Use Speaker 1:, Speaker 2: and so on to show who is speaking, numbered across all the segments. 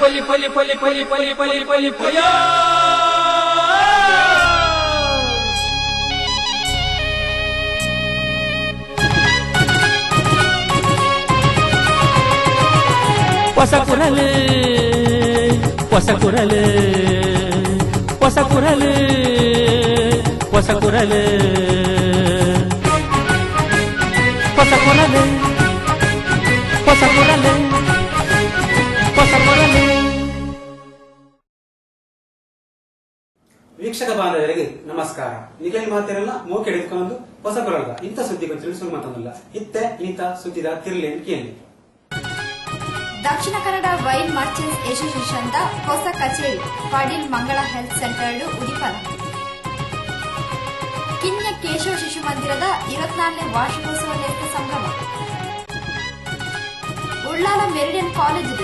Speaker 1: ಪಲಿ ಪಲಿ ಪಲಿ ಪಲಿ ಪಲಿ ಪಲಿ ಪಲಿ ಪಯ ಹೊಸ ಕುರಲು ಹೊಸ ಕುರಲು ಹೊಸ ಕುರಲು ಹೊಸ ಕುರಲು ಹೊಸ ಕುರಲು ಹೊಸ ಕುರಲು ಹೊಸ ಕುರಲು.
Speaker 2: ವೀಕ್ಷಕ ಬಾಂಧವರಿಗೆ ನಮಸ್ಕಾರ. ನಿಗಲಿ ಮಾತಿರಲ್ಲ ಮೋಕೆ ಹಿಡಿದುಕೊಂಡು ಹೊಸ ಕುರಲ್ದ ಇಂಥ ಸುದ್ದಿಗಳು ತಿಳಿಸುವ ಮಾತಲ್ಲ ಇತ್ತೆ ಇಂಥ ಸುದ್ದಿದ ತಿರ್ಲಿ ಕೇಳಿ.
Speaker 3: Dakshina Kannada wine merchants association ಹೊಸ ಕಚೇರಿ ಪಾಟೀಲ್ ಮಂಗಳ ಹೆಲ್ತ್ ಸೆಂಟರ್ ಉದಿಪನ. ಕಿನ್ಯ ಕೇಶವ ಶಿಶು ಮಂದಿರದ 24ನೇ ವಾರ್ಷಿಕೋತ್ಸವ ಸಂಭ್ರಮ. ಉಳ್ಳಾಲ ಮೆರಿಡಿಯನ್ ಕಾಲೇಜ್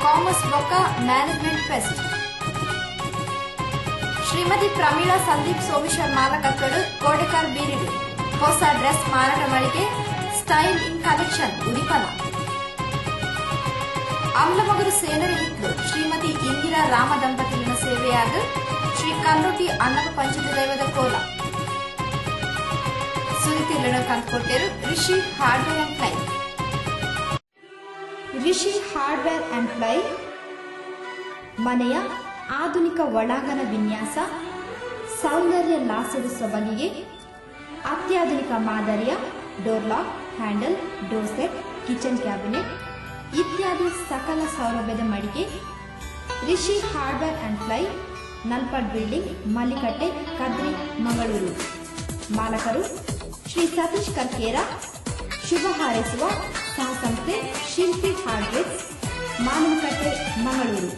Speaker 3: ಕಾಮರ್ಸ್ ಬೊಕ್ಕ ಮ್ಯಾನೇಜ್ಮೆಂಟ್ ಫೆಸ್ಟ್. ಶ್ರೀಮತಿ ಪ್ರಮೀಳಾ ಸಂದೀಪ್ ಸೋಮೇಶ್ವರ್ ಮಾಲಕತ್ವಡು ಕೋಡೆಕಾರ್ ಬೀರಿಡು ಹೊಸ ಡ್ರೆಸ್ ಮಾರಾಟ ಮಳಿಗೆ ಸ್ಟೈಲ್ ಇನ್ ಕಲೆಕ್ಷನ್ ಉದಿಪನ. ಅಮ್ಲಮಗರು ಸೇನರ ಇತ್ತು ಶ್ರೀಮತಿ ಇಂದಿರಾ ರಾಮ ದಂಪತಿಗಳ ಸೇವೆಯಾದ ಶ್ರೀ ಕನ್ನೊಟ್ಟಿ ಅನ್ನಪ ಪಂಚದ ದೈವದ ಕೋಲ. ಸುರಿತಿಲ್ಲಣ ಕಂತುಕೊಟ್ಟರು Rishi hardware and ply. Rishi hardware and ply ಮನೆಯ ಆಧುನಿಕ ಒಳಾಂಗಣ ವಿನ್ಯಾಸ, ಸೌಂದರ್ಯ ಲಾಸದ ಸೊಬಗಿಗೆ ಅತ್ಯಾಧುನಿಕ ಮಾದರಿಯ door lock, handle, door set, kitchen cabinet ಇತ್ಯಾದಿ ಸಕಲ ಸೌಲಭ್ಯದ ಮಳಿಗೆ Rishi hardware and ply, Nalpad building, Mallikatte, Kadri, Mangaluru. ಮಾಲಕರು ಶ್ರೀ ಸತೀಶ್ ಕರ್ಕೇರ. ಶುಭ ಹಾರೈಸುವ ಸಹಸಂಸ್ಥೆ ಶಿಲ್ಪಿ ಹಾರ್ಡ್ವೇರ್, ಮಾನವಕಟ್ಟೆ, ಮಂಗಳೂರು.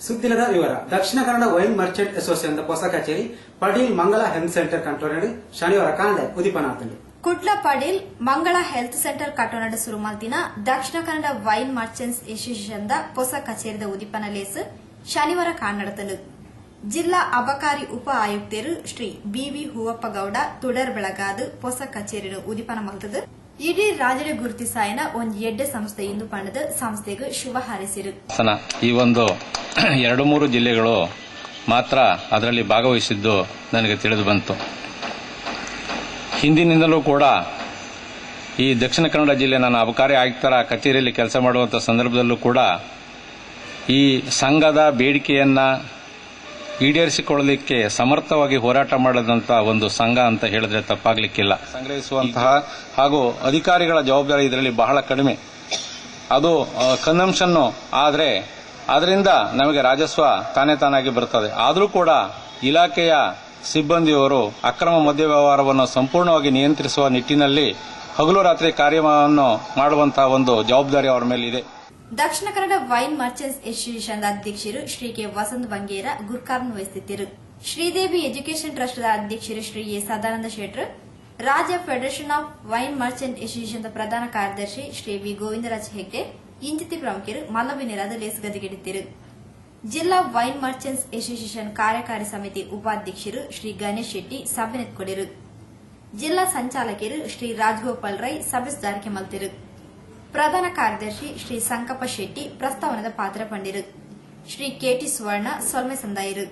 Speaker 2: ಸುದ್ದಿಲದ ವಿವರ. Dakshina Kannada wine merchant association ಹೊಸ ಕಚೇರಿ ಪಾಟೀಲ್ ಮಂಗಳ ಹೆಲ್ತ್ ಸೆಂಟರ್ ಕಂಟೋನಡ್ ಶನಿವಾರ ಕಾಂಡೆ ಉದಿಪನಾತಂಡು.
Speaker 3: ಕುಡ್ಲ ಪಾಟೀಲ್ ಮಂಗಳ health centre ಕಟೋನಡ್ ಸುರುಮಲ್ದಿನ Dakshina Kannada wine merchants association ಹೊಸ ಕಚೇರಿದ ಉದಿಪನ ಲೇಸ್ ಶನಿವಾರ ಕಾಣಡತನು. ಜಿಲ್ಲಾ ಅಬಕಾರಿ ಉಪ ಆಯುಕ್ತರು ಶ್ರೀ ಬಿವಿ ಹೂವಪ್ಪ ಗೌಡ ತುಡರ್ ಬೆಳಗಾದ ಹೊಸ ಕಚೇರಿನ ಉದಿಪನ ಮಲ್ತದ. ಇಡೀ ರಾಜ್ಯದ ಗುರುತಿಸಾಯನ ಒಂದು ಎಡ್ಡೆ ಸಂಸ್ಥೆ ಇಂದು ಪಣದ ಸಂಸ್ಥೆಗೆ ಶುಭ ಹಾರೈಸಿರು.
Speaker 4: ಈ ಒಂದು 2-3 ಜಿಲ್ಲೆಗಳು ಮಾತ್ರ ಅದರಲ್ಲಿ ಭಾಗವಹಿಸಿದ್ದು ನನಗೆ ತಿಳಿದು ಬಂತು. ಹಿಂದಿನಿಂದಲೂ ಕೂಡ ಈ ದಕ್ಷಿಣ ಕನ್ನಡ ಜಿಲ್ಲೆ ನಾನು ಅಬಕಾರಿ ಆಯುಕ್ತರ ಕಚೇರಿಯಲ್ಲಿ ಕೆಲಸ ಮಾಡುವಂಥ ಸಂದರ್ಭದಲ್ಲೂ ಕೂಡ ಈ ಸಂಘದ ಬೇಡಿಕೆಯನ್ನ ಈಡೇರಿಸಿಕೊಳ್ಳಲಿಕ್ಕೆ ಸಮರ್ಥವಾಗಿ ಹೋರಾಟ ಮಾಡದಂತ ಒಂದು ಸಂಘ ಅಂತ ಹೇಳಿದ್ರೆ ತಪ್ಪಾಗಲಿಕ್ಕಿಲ್ಲ. ಸಂಗ್ರಹಿಸುವಂತಹ ಹಾಗೂ ಅಧಿಕಾರಿಗಳ ಜವಾಬ್ದಾರಿ ಇದರಲ್ಲಿ ಬಹಳ ಕಡಿಮೆ. ಅದು ಕನ್ಸಂಪ್ಷನ್ ಆದರೆ ಅದರಿಂದ ನಮಗೆ ರಾಜಸ್ವ ತಾನಾಗಿ ಬರುತ್ತದೆ. ಆದರೂ ಕೂಡ ಇಲಾಖೆಯ ಸಿಬ್ಬಂದಿಯವರು ಅಕ್ರಮ ಮದ್ಯ ವ್ಯವಹಾರವನ್ನು ಸಂಪೂರ್ಣವಾಗಿ ನಿಯಂತ್ರಿಸುವ ನಿಟ್ಟಿನಲ್ಲಿ ಹಗಲು ರಾತ್ರಿ ಕಾರ್ಯವನ್ನು ಮಾಡುವಂತಹ ಒಂದು ಜವಾಬ್ದಾರಿ ಅವರ ಮೇಲೆ ಇದೆ.
Speaker 3: Dakshina Kannada wine merchants association ಅಧ್ಯಕ್ಷರು ಶ್ರೀ ಕೆ ವಸಂತ್ ಬಂಗೇರ ಗುರ್ಕಾರ್ನ ವಹಿಸುತ್ತಿದ್ದರು. ಶ್ರೀದೇವಿ ಎಜುಕೇಷನ್ ಟ್ರಸ್ಟ್ದ ಅಧ್ಯಕ್ಷರು ಶ್ರೀ ಎ ಸದಾನಂದ ಶೆಟ್ರ್, ರಾಜ್ಯ federation of wine merchant association ಪ್ರಧಾನ ಕಾರ್ಯದರ್ಶಿ ಶ್ರೀ ವಿ ಗೋವಿಂದರಾಜ್ ಹೆಗ್ಡೆ ಇಂಚಿತಿ ಪ್ರಮುಖರು ಮಲ್ಲವಿನಿರಾದ ಲೇಸ್ಗದಿಗಿಡಿದ್ದರು. ಜಿಲ್ಲಾ ವೈನ್ ಮರ್ಚೆಂಟ್ಸ್ ಅಸೋಸಿಯೇಷನ್ ಕಾರ್ಯಕಾರಿ ಸಮಿತಿ ಉಪಾಧ್ಯಕ್ಷರು ಶ್ರೀ ಗಣೇಶ್ ಶೆಟ್ಟಿ ಸಭೆ ನೆತ್ಕೊಡಿರು. ಜಿಲ್ಲಾ ಸಂಚಾಲಕರು ಶ್ರೀ ರಾಜಗೋಪಾಲ್ ರೈ ಸಭೆ ಸುಧಾರಿಕೆ ಮಲ್ತಿರು. ಪ್ರಧಾನ ಕಾರ್ಯದರ್ಶಿ ಶ್ರೀ ಸಂಕಪ್ಪ ಶೆಟ್ಟಿ ಪ್ರಸ್ತಾವನದ ಪಾತ್ರ ಪಂಡಿರು. ಶ್ರೀ ಕೆಟಿ ಸುವರ್ಣ ಸೊಲ್ಮೆ ಸಂದಾಯಿರು.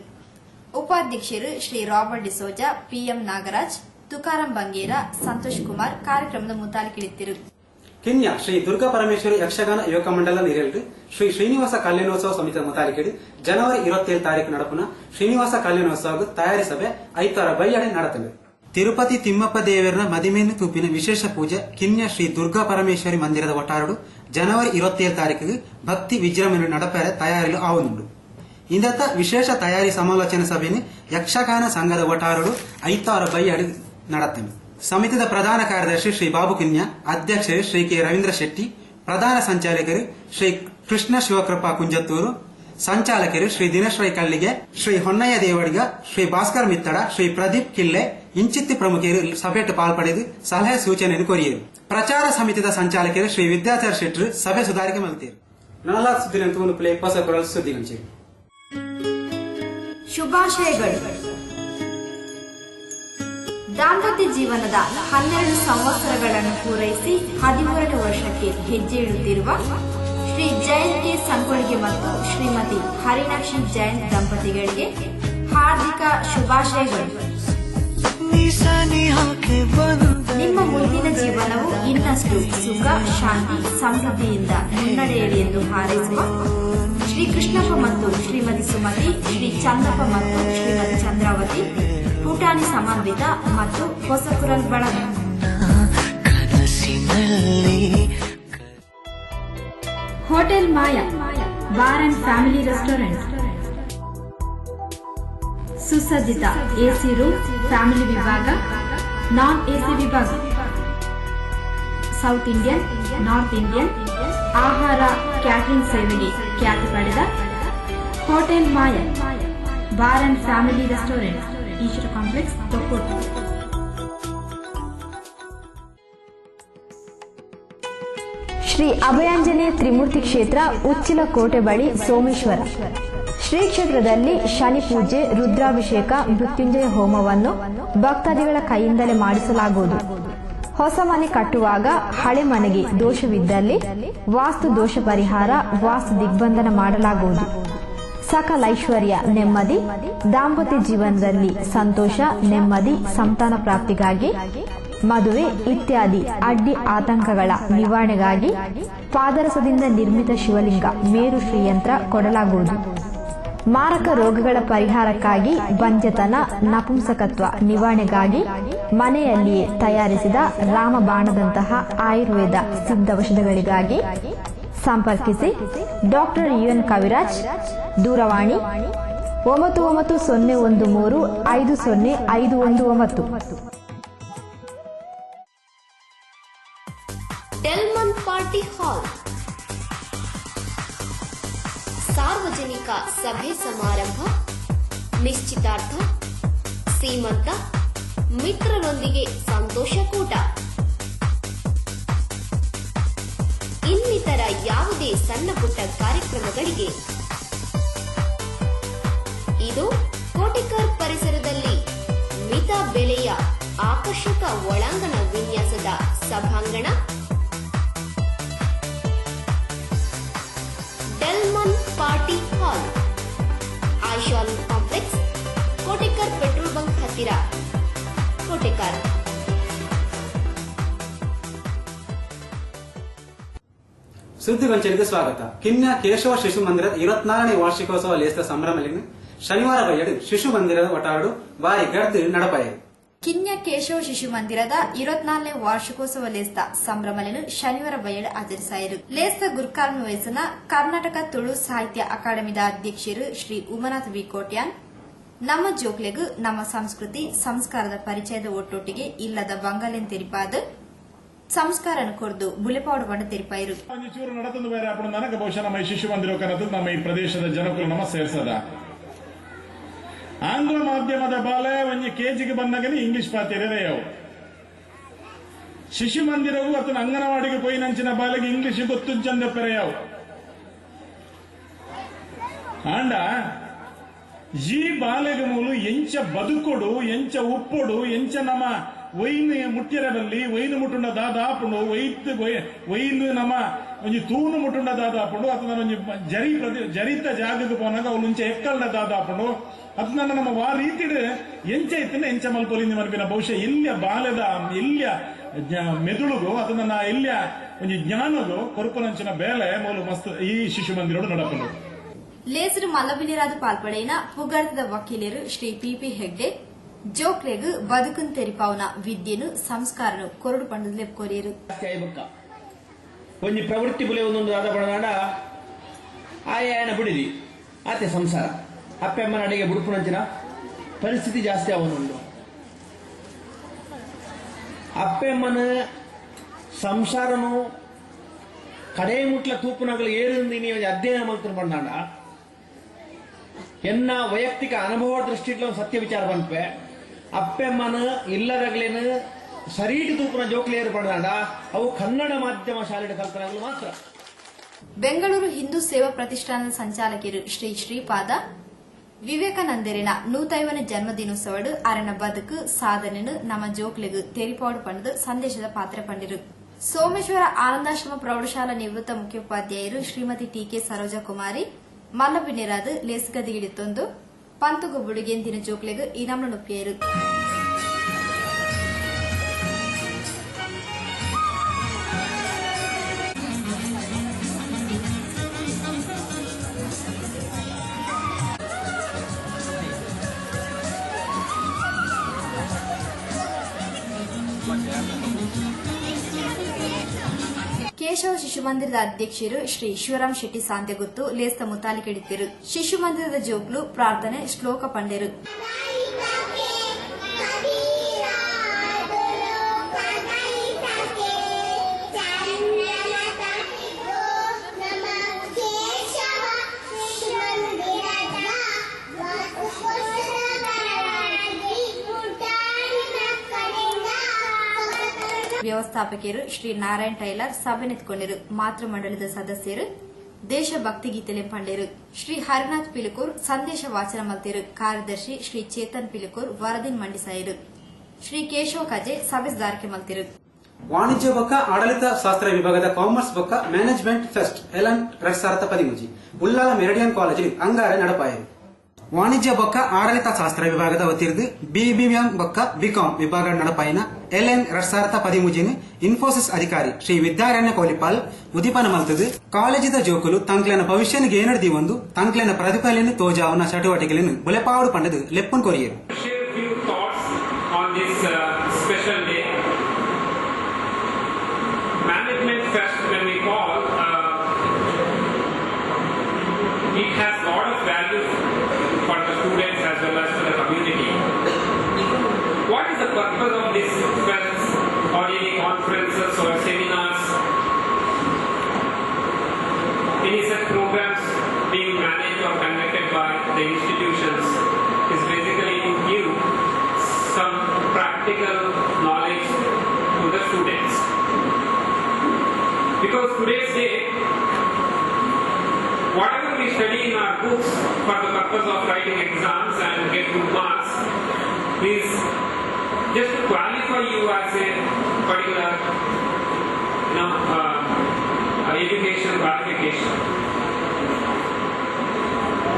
Speaker 3: ಉಪಾಧ್ಯಕ್ಷರು ಶ್ರೀ ರಾಬರ್ಟ್ ಡಿಸೋಜಾ, ಪಿಎಂ ನಾಗರಾಜ್, ತುಕಾರಾಂ ಬಂಗೇರ, ಸಂತೋಷ್ ಕುಮಾರ್ ಕಾರ್ಯಕ್ರಮದ ಮುತಾಲಿಕಿಳಿತಿರು.
Speaker 2: ಕಿನ್ಯ ಶ್ರೀ ದುರ್ಗಾ ಪರಮೇಶ್ವರಿ ಯಕ್ಷಗಾನ ಯುವಕ ಮಂಡಲ ನೀರೆಲ್ಡು ಶ್ರೀ ಶ್ರೀನಿವಾಸ ಕಲ್ಯಾಣೋತ್ಸವ ಸಮಿತಿಯ ಮುತಾಲಿಕೆಡು ಜನವರಿ 27 ತಾರೀಕು ನಡಪುನ ಶ್ರೀನಿವಾಸ ಕಲ್ಯಾಣೋತ್ಸವ ತಯಾರಿ ಸಭೆ ಐತಾರ ಬೈಯಡೆ ನಡತಂಡು. ತಿರುಪತಿ ತಿಮ್ಮಪ್ಪ ದೇವರ ಮದಿಮೇನು ತೂಪಿನ ವಿಶೇಷ ಪೂಜೆ ಕಿನ್ಯ ಶ್ರೀ ದುರ್ಗಾ ಪರಮೇಶ್ವರಿ ಮಂದಿರದ ಒಟ್ಟಾರಡು ಜನವರಿ 27 ತಾರೀಕಿಗೆ ಭಕ್ತಿ ವಿಜೃಂಭಣೆ ನಡಪರೆ ತಯಾರಿಲು ಆವನುಂಡು. ಇಂದತ್ತ ವಿಶೇಷ ತಯಾರಿ ಸಮಾಲೋಚನಾ ಸಭೆಯನ್ನು ಯಕ್ಷಗಾನ ಸಂಘದ ಒಟ್ಟಾರಡು ಐತಾರ ಬೈಯಡೆ ನಡತಂಡು. ಸಮಿತಿಯ ಪ್ರಧಾನ ಕಾರ್ಯದರ್ಶಿ ಶ್ರೀ ಬಾಬು ಕಿನ್ಯ, ಅಧ್ಯಕ್ಷರು ಶ್ರೀ ಕೆ ರವೀಂದ್ರ ಶೆಟ್ಟಿ, ಪ್ರಧಾನ ಸಂಚಾಲಕರು ಶ್ರೀ ಕೃಷ್ಣ ಶಿವಕೃಪಾ ಕುಂಜತ್ತೂರು, ಸಂಚಾಲಕರು ಶ್ರೀ ದಿನೇಶ್ ರೈ ಕಳ್ಳಿಗೆ, ಶ್ರೀ ಹೊನ್ನಯ್ಯ ದೇವಡಿಗ, ಶ್ರೀ ಭಾಸ್ಕರ್ ಮಿತ್ತಡ, ಶ್ರೀ ಪ್ರದೀಪ್ ಕಿಲ್ಲೆ ಇಂಚಿತ್ತಿ ಪ್ರಮುಖರು ಸಭೆಟ್ಟು ಪಾಲ್ಪಡೆದು ಸಲಹೆ ಸೂಚನೆಯನ್ನು ಕೊರಿಯರು. ಪ್ರಚಾರ ಸಮಿತಿಯ ಸಂಚಾಲಕರು ಶ್ರೀ ವಿದ್ಯಾಧರ್ ಶೆಟ್ರು ಸಭೆ ಸುಧಾರಿಕೆ ಮಲ್ತಿರು. ನಾಲ್ಕು ಸುದ್ದಿನಂತೂ ಪ್ಲೇ ಹೊಸ ಕೊರಲ್ ಸುದ್ದಿ ಹಂಚಿ
Speaker 3: ಶುಭಾಶಯಗಳು. ದಾಂಪತ್ಯ ಜೀವನದ 12 ಸಂವತ್ಸರಗಳನ್ನು ಪೂರೈಸಿ 13ನೇ ವರ್ಷಕ್ಕೆ ಹೆಜ್ಜೆ ಇಡುತ್ತಿರುವ ಶ್ರೀ ಜಯಂತ್ ಕೆ ಸಂಕೊಳಿಗೆ ಮತ್ತು ಶ್ರೀಮತಿ ಹರಿಣಾಕ್ಷಿ ಜಯಂತ್ ದಂಪತಿಗಳಿಗೆ ಹಾರ್ದಿಕ ಶುಭಾಶಯಗಳು. ನಿಮ್ಮ ಮುಂದಿನ ಜೀವನವು ಇನ್ನಷ್ಟು ಸುಖ, ಶಾಂತಿ, ಸಮೃದ್ಧಿಯಿಂದ ಮುನ್ನಡೆಯಲಿ ಎಂದು ಹಾರೈಸುವ ಶ್ರೀ ಕೃಷ್ಣಪ್ಪ ಮತ್ತು ಶ್ರೀಮತಿ ಸುಮತಿ, ಶ್ರೀ ಚಂದಪ್ಪ ಮತ್ತು ಶ್ರೀಮತಿ ಚಂದ್ರಾವತಿ, ಪುಟಾಣಿ ಸಮನ್ವಿತ ಮತ್ತು ಹೊಸಕುರಲ್ ಬಳಗ. Hotel Maya bar and family restaurant, ಸುಸಜ್ಜಿತ ಎಸಿ ರೂಮ್, ಫ್ಯಾಮಿಲಿ ವಿಭಾಗ, ನಾನ್ ಎಸಿ ವಿಭಾಗ, ಸೌತ್ ಇಂಡಿಯನ್, ನಾರ್ತ್ ಇಂಡಿಯನ್ ಆಹಾರ ಕ್ಯಾಟರಿಂಗ್ ಸೇವೆಗೆ ಖ್ಯಾತಿ ಪಡೆದ hotel Maya bar and family restaurant, Ishwara complex, Thokkottu.
Speaker 5: Shri Abhayanjaneya Trimurti ಕ್ಷೇತ್ರ, ಉಚ್ಚಿಲ ಕೋಟೆ ಬಳಿ, ಸೋಮೇಶ್ವರ. ಶ್ರೀ ಕ್ಷೇತ್ರದಲ್ಲಿ ಶನಿ ಪೂಜೆ, ರುದ್ರಾಭಿಷೇಕ, ಮೃತ್ಯುಂಜಯ ಹೋಮವನ್ನು ಭಕ್ತಾದಿಗಳ ಕೈಯಿಂದಲೇ ಮಾಡಿಸಲಾಗುವುದು. ಹೊಸ ಮನೆ ಕಟ್ಟುವಾಗ ಹಳೆ ಮನೆಗೆ ದೋಷವಿದ್ದಲ್ಲಿ ವಾಸ್ತು ದೋಷ ಪರಿಹಾರ, ವಾಸ್ತು ದಿಗ್ಬಂಧನ ಮಾಡಲಾಗುವುದು. ಸಕಲ ಐಶ್ವರ್ಯ, ನೆಮ್ಮದಿ, ದಾಂಪತ್ಯ ಜೀವನದಲ್ಲಿ ಸಂತೋಷ, ನೆಮ್ಮದಿ, ಸಂತಾನ ಪ್ರಾಪ್ತಿಗಾಗಿ, ಮದುವೆ ಇತ್ಯಾದಿ ಅಡ್ಡಿ ಆತಂಕಗಳ ನಿವಾರಣೆಗಾಗಿ ಪಾದರಸದಿಂದ ನಿರ್ಮಿತ ಶಿವಲಿಂಗ, ಮೇರು ಶ್ರೀಯಂತ್ರ ಕೊಡಲಾಗುವುದು. ಮಾರಕ ರೋಗಗಳ ಪರಿಹಾರಕ್ಕಾಗಿ, ಬಂಜತನ, ನಪುಂಸಕತ್ವ ನಿವಾರಣೆಗಾಗಿ ಮನೆಯಲ್ಲಿಯೇ ತಯಾರಿಸಿದ ರಾಮಬಾಣದಂತಹ ಆಯುರ್ವೇದ ಸಿದ್ಧೌಷಧಗಳಿಗಾಗಿ ಸಂಪರ್ಕಿಸಿ ಡಾಕ್ಟರ್ UN ಕವಿರಾಜ್. ದೂರವಾಣಿ 9913505519.
Speaker 6: ಡೆಲ್ಮನ್ ಪಾರ್ಟಿ ಹಾಲ್ ಸಾರ್ವಜನಿಕ ಸಭೆ ಸಮಾರಂಭ, ನಿಶ್ಚಿತಾರ್ಥ, ಸೀಮಂತ, ಮಿತ್ರರೊಂದಿಗೆ ಸಂತೋಷಕೂಟ, ಇನ್ನಿತರ ಯಾವುದೇ ಸಣ್ಣ ಪುಟ್ಟ ಕಾರ್ಯಕ್ರಮಗಳಿಗೆ ಇದು ಕೋಟೆಕರ್ ಪರಿಸರದಲ್ಲಿ ಮಿತ ಬೆಲೆಯ ಆಕರ್ಷಕ ಒಳಾಂಗಣ ವಿನ್ಯಾಸದ ಸಭಾಂಗಣ. ಡೆಲ್ಮನ್ party hall, Ayushman complex, Kotekar petrol bunk ಹತ್ತಿರ, ಕೋಟೆಕರ್.
Speaker 2: ಸುದ್ದಿಗೊಂಚಲಿಗೆ ಸ್ವಾಗತ. ಕಿನ್ಯ ಕೇಶವ ಶಿಶು ಮಂದಿರದ 24ನೇ ವಾರ್ಷಿಕೋತ್ಸವ ಲೇಸ್ತ ಸಂಭ್ರಮಲಿನ ಶನಿವಾರ ಬಯ್ಯಡು ಶಿಶು ಮಂದಿರದ ಒಟಾಡು ಬಾರಿ ಗಡ್ದು ನಡಪಾಯರು.
Speaker 3: ಕಿನ್ಯ ಕೇಶವ ಶಿಶು ಮಂದಿರದ 24ನೇ ವಾರ್ಷಿಕೋತ್ಸವ ಲೇಸ್ತ ಸಂಭ್ರಮలను ಶನಿವಾರ ಬಯಲು ಆಚರಿಸಾಯರು. ಲೇಸ್ತ ಗುರ್ಕಾರ್ನು ವಯಸ್ಸಿನ ಕರ್ನಾಟಕ ತುಳು ಸಾಹಿತ್ಯ ಅಕಾಡೆಮಿದ ಅಧ್ಯಕ್ಷರು ಶ್ರೀ ಉಮನಾಥ್ ವಿ ಕೋಟ್ಯಾನ್ ನಮ್ಮ ಜೋಕ್ಲೆಗೂ ನಮ್ಮ ಸಂಸ್ಕೃತಿ ಸಂಸ್ಕಾರದ ಪರಿಚಯದ ಒಟ್ಟೊಟ್ಟಿಗೆ ಇಲ್ಲದ ಬಂಗಲೆನ್ ತೆರಿಪಾದ ಸಂಸ್ಕಾರನ ಕೊರ್ದು ಬುಲೆಪಾಡು ಬಂಡ ತೆರಿಪಾಯರು.
Speaker 7: ಚೂರು ನಡತಂದು ಬೇರೆ ಅప్పుడు ನನಗೆ ಬಹುಶಃ ನಮ್ಮ ಈ ಶಿಶು ಮಂದಿರ ಕನ್ನದು ನಮ್ಮ ಈ ಪ್ರದೇಶದ ಜನಕ್ಕೂ ನಮ್ಮ ಸೇರ್ಸದ ಆಂಗ್ಲ ಮಾಧ್ಯಮದ ಬಾಲೆ ಒಂಜಿ ಕೆಜಿಗೆ ಬಂದಾಗನೇ ಇಂಗ್ಲಿಷ್ ಪಾತಿರೇ ಅವು ಶಿಶು ಮಂದಿರವು ಅತನ ಅಂಗನವಾಡಿಗೆ ಪೋಯಿ ನಂಚಿನ ಬಾಲೆಗೆ ಇಂಗ್ಲಿಷ್ ಗೊತ್ತುಂಚಂದ ಪೆರೆಯವು ಆಂಡ ಈ ಬಾಲೆಗೆ ಮೂಲು ಎಂಚ ಬದುಕೊಡು, ಎಂಚ ಉಪ್ಪೊಡು, ಎಂಚ ನಮ್ಮ ಒಯ್ನು ಮುಟ್ಟಿರಬಲ್ಲಿ ಒಯ್ನು ಮುಟ್ಟುಂಡ ದಾದಾಪುಂಡು ಒಯ್ಲು ನಮ್ಮ ಒಂಜಿ ತೂನು ಮುಟ್ಟುಂಡ ದಾದಾಪುಂಡು ಅಥವಾ ಒಂಜಿ ಜರಿತ ಜಾಗಕ್ಕೆ ಪೋನಾಗ ಅವ್ಲು ಮುಂಚೆ ಎಕ್ಕಲ್ನ ದಾದಾಪುಂಡು ಅದನ್ನ ನಮ್ಮ ವಾ ರೀತಿಡ್ ಎಂಚ ಇತ್ತಿನ ಎಂಚ ಮಲ್ಪೊಲಿಂದ ಮಲ್ಪಿನ ಬಹುಶಃ ಇಲ್ಲಿಯ ಬಾಲ್ಯದ ಇಲ್ಲಿಯ ಮೆದುಳುಗು ಅದನ್ನ ಇಲ್ಲಿಯ ಒಂಜಿ ಜ್ಞಾನಗು ಕೊರಪನಂಚಿನ ಬೇಲೆ ಮೂಲು ಮಸ್ತ್ ಈ ಶಿಶು ಮಂದಿರೋಡು ನಡಪುಂಡು.
Speaker 3: ಲೇಸರು ಮಲ್ಲಬಿಲಿರಾದ ಪಾಲ್ಪಡೆಯಿನ ಪುಗಾರ್ತದ ವಕೀಲರು ಶ್ರೀ PP ಹೆಗ್ಡೆ ಜೋಕ್ಲೆಗೂ ಬದುಕನ್ ತೆರಿಪಾವನ ವಿದ್ಯೆನು ಸಂಸ್ಕಾರನು ಕೊರಡು ಪಂಡದ ಕೋರಿಯರು.
Speaker 8: ಒಂಜಿ ಪ್ರವೃತ್ತಿ ಬುಲೆ ಒಂದೊಂದು ಆದ ಪಡನಾಡ ಆಯಾಯಣ ಬಿಡಿದಿ ಆತೆ ಸಂಸಾರ ಅಪ್ಪೆಮ್ಮನ ಅಡಿಗೆ ಬುಡುಪುನಂಚಿನ ಪರಿಸ್ಥಿತಿ ಜಾಸ್ತಿ ಅವನುಂಡು ಅಪ್ಪೆಮ್ಮನ ಸಂಸಾರನು ಕಡೆ ಮುಟ್ಲ ತೂಪುನಗಳು ಏರಿಂದ ನೀವು ಅಧ್ಯಯನ ಮಾಡ್ಕೊಂಡು ಬಂದಾಂಡ ಎನ್ನ ವೈಯಕ್ತಿಕ ಅನುಭವ ದೃಷ್ಟಿಟ್ಲ ಸತ್ಯ ವಿಚಾರ ಬಂದ್ಪೆ ಅಪ್ಪೆಮ್ಮನ ಇಲ್ಲದಾಗ್ಲೇನು ಸರೀಟ್ ತೂಪುನ ಜೋಕ್ಲಿಯರು ಪಡೆದಾಂಡ ಅವು ಕನ್ನಡ ಮಾಧ್ಯಮ ಶಾಲೆಯ ಕಲ್ಪನೆಗಳು ಮಾತ್ರ.
Speaker 3: ಬೆಂಗಳೂರು ಹಿಂದೂ ಸೇವಾ ಪ್ರತಿಷ್ಠಾನದ ಸಂಚಾಲಕರು ಶ್ರೀ ಶ್ರೀಪಾದ ವಿವೇಕಾನಂದರಿನ 150ನೇ ಜನ್ಮದಿನೋತ್ಸವಡು ಅರನ ಬದುಕು ಸಾಧನೆನು ನಮ್ಮ ಜೋಕ್ಲೆಗೂ ತೆರಿಪಾಡು ಪಂಡದು ಸಂದೇಶದ ಪಾತ್ರ ಪಂಡಿರು. ಸೋಮೇಶ್ವರ ಆನಂದಾಶ್ರಮ ಪ್ರೌಢಶಾಲಾ ನಿವೃತ್ತ ಮುಖ್ಯೋಪಾಧ್ಯಾಯರು ಶ್ರೀಮತಿ ಟಿಕೆ ಸರೋಜಾ ಕುಮಾರಿ ಮಲ್ಲಬಿನಿರಾದ ಲೇಸ್ಗದಿಗಿಡಿತ್ತೊಂದು ಪಂತುಗು ಬುಡುಗೆಂದಿನ ಜೋಕ್ಲೆಗ್ ಇನಾಮ್ನ ನುಪ್ಪಿಯರು. ಕೇಶವ ಶಿಶು ಮಂದಿರದ ಅಧ್ಯಕ್ಷರು ಶ್ರೀ ಶಿವರಾಮ್ ಶೆಟ್ಟಿ ಸಾಂತೆಗುತ್ತು ಲೇಸ್ತ ಮುತಾಲಿಕೆಡಿತಿರು. ಶಿಶು ಮಂದಿರದ ಜೋಕ್ಲು ಪ್ರಾರ್ಥನೆ ಶ್ಲೋಕ ಪಂಡೆರು. ವ್ಯವಸ್ಥಾಪಕರು ಶ್ರೀ ನಾರಾಯಣ್ ಟೈಲರ್ ಸಭೆ ನೆತ್ಕೊಂಡರು. ಮಾತೃ ಮಂಡಳದ ಸದಸ್ಯರು ದೇಶಭಕ್ತಿ ಗೀತೆಲೆ ಪಂಡರು. ಶ್ರೀ ಹರಿನಾಥ್ ಪಿಲುಕೂರ್ ಸಂದೇಶ ವಾಚನ ಮಲ್ತಿರು. ಕಾರ್ಯದರ್ಶಿ ಶ್ರೀ ಚೇತನ್ ಪಿಲುಕೂರ್ ವರದಿನ್ ಮಂಡಿಸಾಯರು. ಶ್ರೀ ಕೇಶವ ಕಜೆ ಸಭೆ ದಾರಿಕೆ ಮಲ್ತಿರು.
Speaker 2: ವಾಣಿಜ್ಯ ಬೊಕ್ಕ ಆಡಳಿತ ಶಾಸ್ತ್ರ ವಿಭಾಗದ ಕಾಮರ್ಸ್ ಬೊಕ್ಕ management fest Elon 2013 Ullal meridian ಕಾಲೇಜಿನ ಅಂಗಾರ ನಡಪಾಯರು. ವಾಣಿಜ್ಯ ಬೊಕ್ಕ ಆಡಳಿತ ಶಾಸ್ತ್ರ ವಿಭಾಗದ ವತಿರ್ದು ಬಿಬಿಎಂ ಬೊಕ್ಕ ಬಿಕಾಂ ವಿಭಾಗ ನಡಪಾಯಿನ ಎಲ್ಎನ್ 2013 ಇನ್ಫೋಸಿಸ್ ಅಧಿಕಾರಿ ಶ್ರೀ ವಿದ್ಯಾರಣ್ಯ ಕೋಲಿಪಾಲ್ ಉದಿಪನ ಮಲ್ತದು ಕಾಲೇಜಿದ ಜೋಕುಲು ತಂಕ್ಲೆನ ಭವಿಷ್ಯನಿಗೆ ಏನಡ್ದಿ ಒಂದು ತಂಕ್ಲೆನ ಪ್ರತಿಫಲನ ತೋಜಾವನ ಚಟುವಟಿಕೆಗಳನ್ನು ಬುಲೆಪಾಡು ಪಂಡದು ಲೆಪ್ಪನ್ courier.
Speaker 9: Management Fest, when we call, it has a lot of value for the students as well as for the community. What is the purpose of this fest or any conferences or seminars? Any such programs being managed or conducted by the institutions is basically to give some practical knowledge to the students. Because today's day, whatever we study in our books for the purpose of writing exams and get good marks is just to qualify you as a particular education qualification.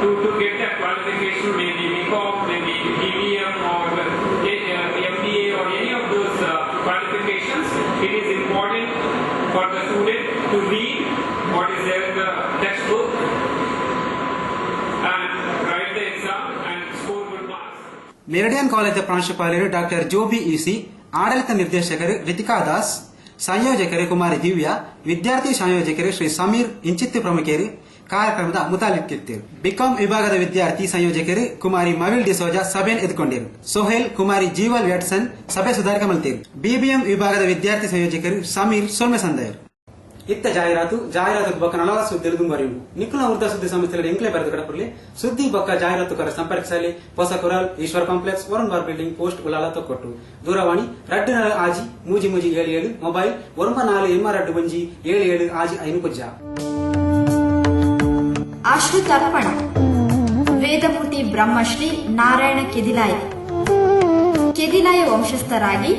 Speaker 9: To get that qualification, maybe BCom, maybe BBM or MBA or any of those qualifications, it is important for the student to read what is there in the textbook and write the exam and score good marks.
Speaker 2: Meridian college ಪ್ರಾಂಶುಪಾಲರು doctor ಜೋಬಿ EC, ಆಡಳಿತ ನಿರ್ದೇಶಕರು ರಿತಿಕಾ ದಾಸ್, ಸಂಯೋಜಕರು ಕುಮಾರಿ ದಿವ್ಯಾ, ವಿದ್ಯಾರ್ಥಿ ಸಂಯೋಜಕರು ಶ್ರೀ ಸಮೀರ್ ಇಂಚಿತ್ತು ಪ್ರಮುಖರು ಕಾರ್ಯಕ್ರಮದ ಮುತಾಲಿಕ್ಕಿರ್ತಿರು. BCom ವಿಭಾಗದ ವಿದ್ಯಾರ್ಥಿ ಸಂಯೋಜಕರು ಕುಮಾರಿ ಮವಿಲ್ ಡಿಸೋಜಾ ಸಭೆಯನ್ನು ಎದುಕೊಂಡಿರು. ಸೊಹೇಲ್ ಕುಮಾರಿ ಜೀವಲ್ Watson ಸಭೆ ಸುಧಾರಿಕೆ ಮಲ್ತಿರು. ಬಿಬಿಎಂ ವಿಭಾಗದ ವಿದ್ಯಾರ್ಥಿ ಸಂಯೋಜಕರು ಸಮೀರ್ ಸೊಲ್ಮೆ ಸಂದಯರು. ಇತ್ತ ಜಾಹೀರಾತು ಬೊಕ್ಕ 40 ಸುದ್ದಿ ದುಂಬರಿಯುಂಡು ನಿಖುಲ ಉರ್ದ ಸುದ್ದಿ ಸಂಸ್ಥೆಗಳ ಎಂಕ್ಲೆ ಬರೆದು ಕಡಪುರ್ಲಿ ಸುದ್ದಿ ಬೊಕ್ಕ ಜಾಹೀರಾತುಕರ ಸಂಪರ್ಕಿಸಲಿ Hosa Kural Ishwar complex Varun bar building post Ullal Thokkottu ದೂರವಾಣಿ 2 ಆಜಿ 77 ಮೊಬೈಲ್ 94 77 ಆಜಿ 5 ಪುಜ್ಜ.
Speaker 3: ಆಶ್ರಿತಾರ್ಪಣ ವೇದಮೂರ್ತಿ ಬ್ರಹ್ಮಶ್ರೀ ನಾರಾಯಣ ಕೆದಿಲಾಯ ವಂಶಸ್ಥರಾಗಿ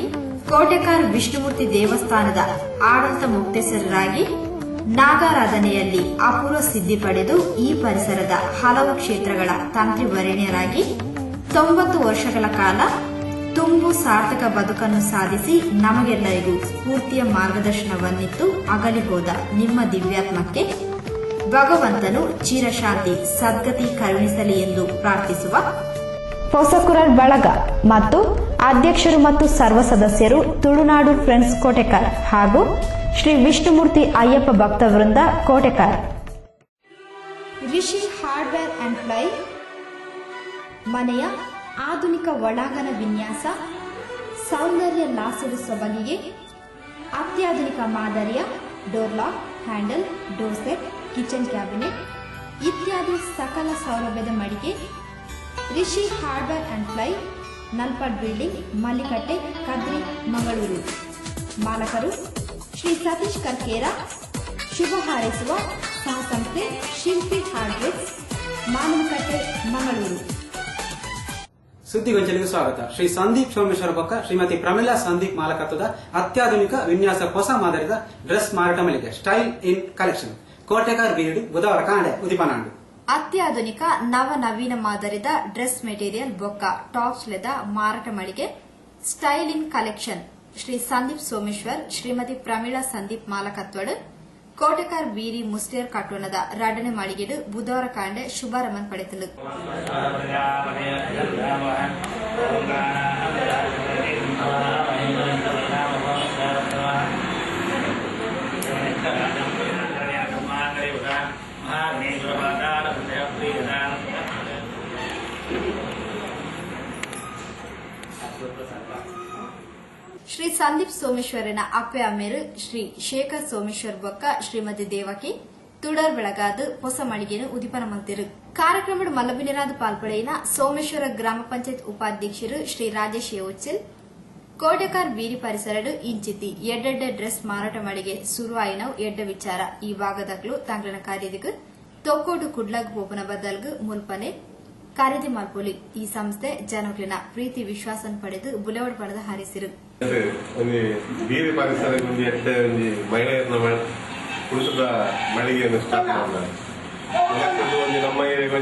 Speaker 3: ಕೋಟೆಕಾರ್ ವಿಷ್ಣುಮೂರ್ತಿ ದೇವಸ್ಥಾನದ ಆಡಳಿತ ಮುಕ್ತೇಸರರಾಗಿ ನಾಗಾರಾಧನೆಯಲ್ಲಿ ಅಪೂರ್ವ ಸಿದ್ಧಿ ಪಡೆದು ಈ ಪರಿಸರದ ಹಲವು ಕ್ಷೇತ್ರಗಳ ತಂತ್ರಿವರೇಣ್ಯರಾಗಿ 90 ವರ್ಷಗಳ ಕಾಲ ತುಂಬು ಸಾರ್ಥಕ ಬದುಕನ್ನು ಸಾಧಿಸಿ ನಮಗೆಲ್ಲರಿಗೂ ಸ್ಫೂರ್ತಿಯ ಮಾರ್ಗದರ್ಶನವನ್ನಿತ್ತು ಅಗಲಿ ಹೋದ ನಿಮ್ಮ ದಿವ್ಯಾತ್ಮಕ್ಕೆ ಭಗವಂತನು ಚಿರಶಾಂತಿ ಸದ್ಗತಿ ಕರುಣಿಸಲಿ ಎಂದು ಪ್ರಾರ್ಥಿಸುವ
Speaker 5: ಹೊಸಕುರಲ್ ಬಳಗ ಮತ್ತು ಅಧ್ಯಕ್ಷರು ಮತ್ತು ಸರ್ವ ಸದಸ್ಯರು ತುಳುನಾಡು ಫ್ರೆಂಡ್ಸ್ ಕೋಟೆಕಾರ್ ಹಾಗೂ ಶ್ರೀ ವಿಷ್ಣುಮೂರ್ತಿ ಅಯ್ಯಪ್ಪ ಭಕ್ತ ವೃಂದ Kotekar.
Speaker 3: Rishi hardware and ply ಮನೆಯ ಆಧುನಿಕ ಒಳಾಂಗಣ ವಿನ್ಯಾಸ, ಸೌಂದರ್ಯ ಲಾಸದ ಸೊಬಗಿಗೆ ಅತ್ಯಾಧುನಿಕ ಮಾದರಿಯ door lock, handle, door set, kitchen cabinet ಇತ್ಯಾದಿ ಸಕಲ ಸೌಲಭ್ಯದ ಮಳಿಗೆ Rishi hardware and ply, Nalpad building, Mallikatte, Kadri, Mangaluru. ಮಾಲಕರು ಶ್ರೀ ಸತೀಶ್ ಕರ್ಕೇರ. ಶುಭ ಹಾರೈಸುವ ಸಹಸಂಸ್ಥೆ ಶಿಲ್ಪಿ ಹಾರ್ಡ್ವೇರ್ಸ್, ಮಾನವಕಟ್ಟೆ, ಮಂಗಳೂರು.
Speaker 2: ಸುದ್ದಿಗೊಂಚಲಿಗೆ ಸ್ವಾಗತ. ಶ್ರೀ ಸಂದೀಪ್ ಸೋಮೇಶ್ವರ ಬೊಕ್ಕ ಶ್ರೀಮತಿ ಪ್ರಮೀಳಾ ಸಂದೀಪ್ ಮಾಲಕತ್ವದ ಅತ್ಯಾಧುನಿಕ ವಿನ್ಯಾಸ ಹೊಸ ಮಾದರಿದ ಡ್ರೆಸ್ ಮಾರಾಟ ಮಳಿಗೆ ಸ್ಟೈಲ್ ಇನ್ ಕಲೆಕ್ಷನ್ ಕೋಟೆಕಾರ್ ಬೀಡು ಬುಧವಾರ ಕಾಂಡೆ ಉದಿಪನಾಂಡು.
Speaker 3: ಅತ್ಯಾಧುನಿಕ ನವನವೀನ ಮಾದರಿದ ಡ್ರೆಸ್ ಮೆಟೀರಿಯಲ್ ಬೊಕ್ಕ ಟಾಪ್ಸ್ ಲೆದ ಮಾರಾಟ ಮಳಿಗೆ style in collection Shri Sandeep Someshwar Shrimati Pramila Sandeep ಮಾಲಕತ್ವಡ್ ಕೋಟೆಕಾರ್ ಬೀರಿ ಮುಸ್ಲಿಯರ್ ಕಟ್ಟೋಣದ ರಡನೆ ಮಳಿಗೆಡು ಬುಧವಾರ ಕಾಂಡೆ ಶುಭಾರಂಭ ಪಡೆತಲು. ಶ್ರೀ ಸಂದೀಪ್ ಸೋಮೇಶ್ವರನ ಅಪ್ಪೆ ಅಮೇರು ಶ್ರೀ ಶೇಖರ್ ಸೋಮೇಶ್ವರ್ ಬೊಕ್ಕ ಶ್ರೀಮತಿ ದೇವಕಿ ತುಡರ್ ಬೆಳಗಾದ ಹೊಸ ಮಳಿಗೆಯನ್ನು ಉದಿಪನ ಮಂತಿರು. ಕಾರ್ಯಕ್ರಮದ ಮಲ್ಲಬಿನಿರಾದ ಪಾಲ್ಪಡೆಯಿನ ಸೋಮೇಶ್ವರ ಗ್ರಾಮ ಪಂಚಾಯತ್ ಉಪಾಧ್ಯಕ್ಷರು ಶ್ರೀ ರಾಜೇಶ್ ಯೋಚಿಲ್ ಕೋಟೆಕಾರ್ ಬೀರಿ ಪರಿಸರಡು ಇಂಚಿತಿ ಎಡ್ಡೆಡ್ಡೆ ಡ್ರೆಸ್ ಮಾರಾಟ ಮಳಿಗೆ ಶುರುವಾಯಿನವು ಎಡ್ಡ ವಿಚಾರ ಈ ಭಾಗದಕ್ಲು ತಂಗ್ಲನ ಕಾರ್ಯದಿಗೂ ತೊಕ್ಕೋಡು ಕುಡ್ಲಗ್ ಪೋಪನ ಬದಲ್ಗು ಮುಲ್ಪನೆ ಖರೀದಿ ಮಲ್ಪೊಲಿ ಈ ಸಂಸ್ಥೆ ಜನಕ್ಲಿನ ಪ್ರೀತಿ ವಿಶ್ವಾಸ ಪಡೆದು ಬುಲೆವಡ್ ಪಡೆದು ಹಾರಿಸಿರು.
Speaker 10: ಬೀರಿ ಪರಿಸರ ಮಹಿಳೆಯರನ್ನ ಕುಡಿಸದ ಮಳಿಗೆಯನ್ನು ಸ್ಟಾರ್ಟ್ ಮಾಡಿದ್ದಾರೆ. ನಮ್ಮ ಏರಿಯಾ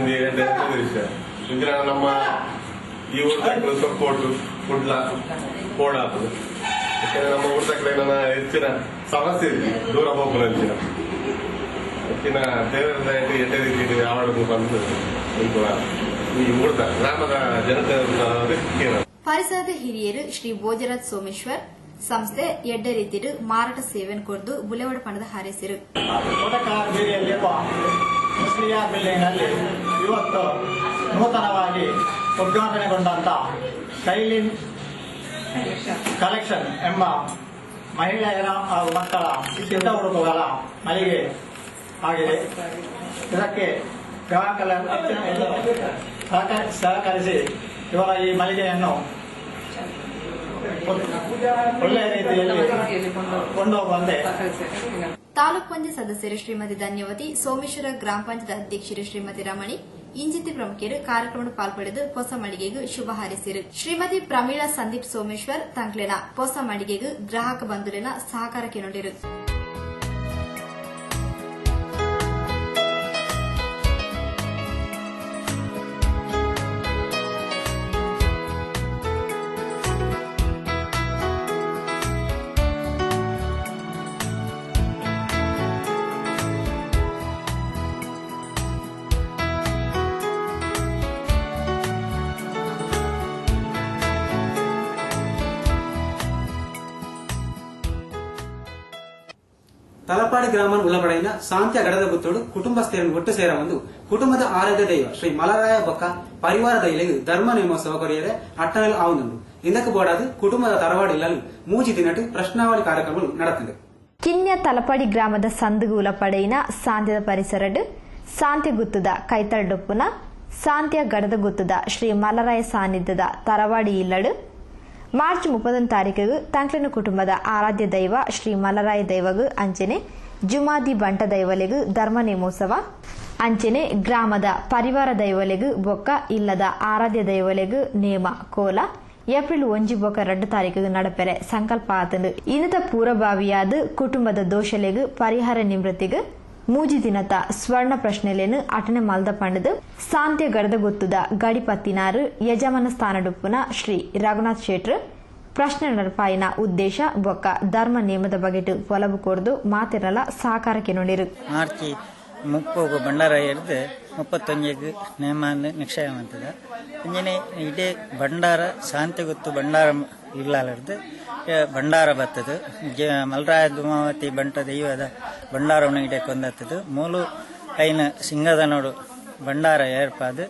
Speaker 10: ನಮ್ಮ ಈ ಊರ್ದಾಕಲು ತೊಕ್ಕೋಟು ಕುಡ್ಲ ಕೋಡಾಪು ಯಾಕಂದ್ರೆ ನಮ್ಮ ಊರ್ದಾಕಡೆ ನನ್ನ ಹೆಚ್ಚಿನ ಸಮಸ್ಯೆ ಇದೆ ದೂರ ಹೋಗ್ಬೋದು ಅಂಚಿನ ಹೆಚ್ಚಿನ ದೇವರ ಎಡ್ಡೆ ರೀತಿ ಆವಡನ್ನು ಬಂದು ಈ ಊರ್ದ ಗ್ರಾಮದ ಜನತೆ
Speaker 3: ಪರಿಸರದ ಹಿರಿಯರು ಶ್ರೀ ಭೋಜರಾಜ್ ಸೋಮೇಶ್ವರ್ ಸಂಸ್ಥೆ ಎಡ್ಡೆ ರೀತಿಡು ಮಾರಾಟ ಸೇವೆಯನ್ನು ಕೊಡ್ದು ಬುಲೆವಡ ಪಣದ ಹಾರೈಸಿರು.
Speaker 11: ಕೋಟೆಕಾರ್ ಬೀರಿಯಲ್ಲಿರುವ ಮುಸ್ಲಿಯಾ ಬಿಲ್ಡಿಂಗ್ ನಲ್ಲಿ ಇವತ್ತು ನೂತನವಾಗಿ ಉದ್ಘಾಟನೆಗೊಂಡಂತ ಸ್ಟೈಲ್ ಇನ್ ಕಲೆಕ್ಷನ್ ಎಂಬ ಮಹಿಳೆಯರ ಹಾಗೂ ಮಕ್ಕಳ ಚಿತ್ರ ಉಡುಪುಗಳ ಮಳಿಗೆ ಆಗಿದೆ. ಇದಕ್ಕೆ ಗ್ರಾಹಕರ ಸಹಕರಿಸಿ ಇವರ ಈ ಮಳಿಗೆಯನ್ನು ಒಳ್ಳೆಯ ರೀತಿಯಲ್ಲಿ ಕೊಂಡೋಗುವಂತೆ
Speaker 3: ತಾಲೂಕು ಪಂಚಾಯತ್ ಸದಸ್ಯರು ಶ್ರೀಮತಿ ಧನ್ಯವತಿ, ಸೋಮೇಶ್ವರ ಗ್ರಾಮ ಪಂಚಾಯತ್ ಅಧ್ಯಕ್ಷರು ಶ್ರೀಮತಿ ರಮಣಿ, ಇಂಜಿತಿ ಪ್ರಮುಖರು ಕಾರ್ಯಕ್ರಮದ ಪಾಲ್ಪಡೆದು ಹೊಸ ಮಳಿಗೆಗೂ ಶುಭ ಹಾರೈಸಿರು. ಶ್ರೀಮತಿ ಪ್ರಮೀಳಾ ಸಂದೀಪ್ ಸೋಮೇಶ್ವರ್ ತಂಕ್ಲೆನ ಹೊಸ ಮಳಿಗೆಗೂ ಗ್ರಾಹಕ ಬಂಧುಲಿನ ಸಹಕಾರಕ್ಕೆ ನೋಡಿರು.
Speaker 2: ತಲಪಾಡಿ ಗ್ರಾಮ ಉಳ್ಳಪಡೆಯಿನ ಶಾಂತ್ಯ ಗಡದ ಗುತ್ತೋಡು ಕುಟುಂಬಸ್ಥರನ್ನು ಒಟ್ಟು ಸೇರ ಒಂದು ಕುಟುಂಬದ ಆರಾಧ್ಯ ದೈವ ಶ್ರೀ ಮಲರಾಯ ಬೊಕ್ಕ ಪರಿವಾರದ ಇಲೆಗೆ ಧರ್ಮ ನೇಮೋತ್ಸವ ಕೊರಿಯದೆ ಅಟ್ಟನಲು ಆವುನುಂಡು ಇಂದಕ್ಕೆ ಬೋಡಾದು ಕುಟುಂಬದ ತರವಾಡು ಇಲ್ಲಲು ಮೂಜಿ ದಿನಟು ಪ್ರಶ್ನಾವಳಿ ಕಾರ್ಯಕ್ರಮಗಳು ನಡೆತಿದೆ.
Speaker 5: ಕಿನ್ಯ ತಲಪಾಡಿ ಗ್ರಾಮದ ಸಂದುಗು ಉಲಪಡೆಯಿನ ಶಾಂತ್ಯದ ಪರಿಸರಡ್ ಶಾಂತ್ಯ ಗುತ್ತದ ಕೈತಳಡೊಪ್ಪುನ ಶಾಂತ್ಯ ಗಡದ ಗುತ್ತದ ಶ್ರೀ ಮಲರಾಯ ಸಾನ್ನಿಧ್ಯದ ತರವಾಡಿ ಇಲ್ಲಡು ಮಾರ್ಚ್ 30 ತಾರೀಕಿಗೆ ತಂಕ್ಲಿನ ಕುಟುಂಬದ ಆರಾಧ್ಯ ದೈವ ಶ್ರೀ ಮಲರಾಯ ದೈವಗು ಅಂಚನೆ ಜುಮಾದಿ ಬಂಟ ದೈವಲೆಗು ಧರ್ಮ ನೇಮೋತ್ಸವ ಅಂಚನೆ ಗ್ರಾಮದ ಪರಿವಾರ ದೈವಲೆಗು ಬೊಕ್ಕ ಇಲ್ಲದ ಆರಾಧ್ಯ ದೈವಲೆಗು ನೇಮ ಕೋಲ ಏಪ್ರಿಲ್ 1 ಬೊಕ್ಕ 2 ತಾರೀಕಿಗೆ ನಡಪೆರೆ ಸಂಕಲ್ಪ ಆತಂದು ಇನ್ನತ ಪೂರ್ವಭಾವಿಯಾದ ಕುಟುಂಬದ ದೋಷಲೆಗು ಪರಿಹಾರ ನಿವೃತ್ತಿಗೆ ಮೂಜಿ ದಿನತ ಸ್ವರ್ಣ ಪ್ರಶ್ನೆಲೇನು ಅಟನೆ ಮಲ್ದ ಪಂಡದು ಶಾಂತ್ಯ ಗಡದ ಗೊತ್ತುದ ಗಡಿಪತ್ತಿನಾರು ಯಜಮಾನ ಸ್ಥಾನಡುಪ್ಪುನ ಶ್ರೀ ರಘುನಾಥ್ ಶೆಟ್ರ್ ಪ್ರಶ್ನೆ ನಡಪಾಯಿನ ಉದ್ದೇಶ ಬೊಕ್ಕ ಧರ್ಮ ನೇಮದ ಬಗೆಟು ಒಲಬು ಕೊರ್ದು ಮಾತಿರಲ ಸಹಕಾರಕ್ಕೆ ನೋಡಿರು.
Speaker 12: ಮಾರ್ಚಿ 30 ಭಂಡಾರ ಹಿಡಿದು 31 ನೇಮ ನಿಕ್ಷಯ ಅಂತದ ಇಂಜನೆ ಇಡೀ ಭಂಡಾರ ಶಾಂತಿ ಗೊತ್ತು ಭಂಡಾರ ಇರ್ಲಾರ್ದು ಭಂಡಾರ ಬತ್ತದು ಮಲರಾಯ ದುಮಾವತಿ ಬಂಟ ದೈವದ ಭಂಡಾರವನ್ನು ಇಡೇ ಕೊಂದತ್ತದು ಮೂಲು ಐನ ಸಿಂಗದ ನೋಡು ಭಂಡಾರ ಏರ್ಪಾದು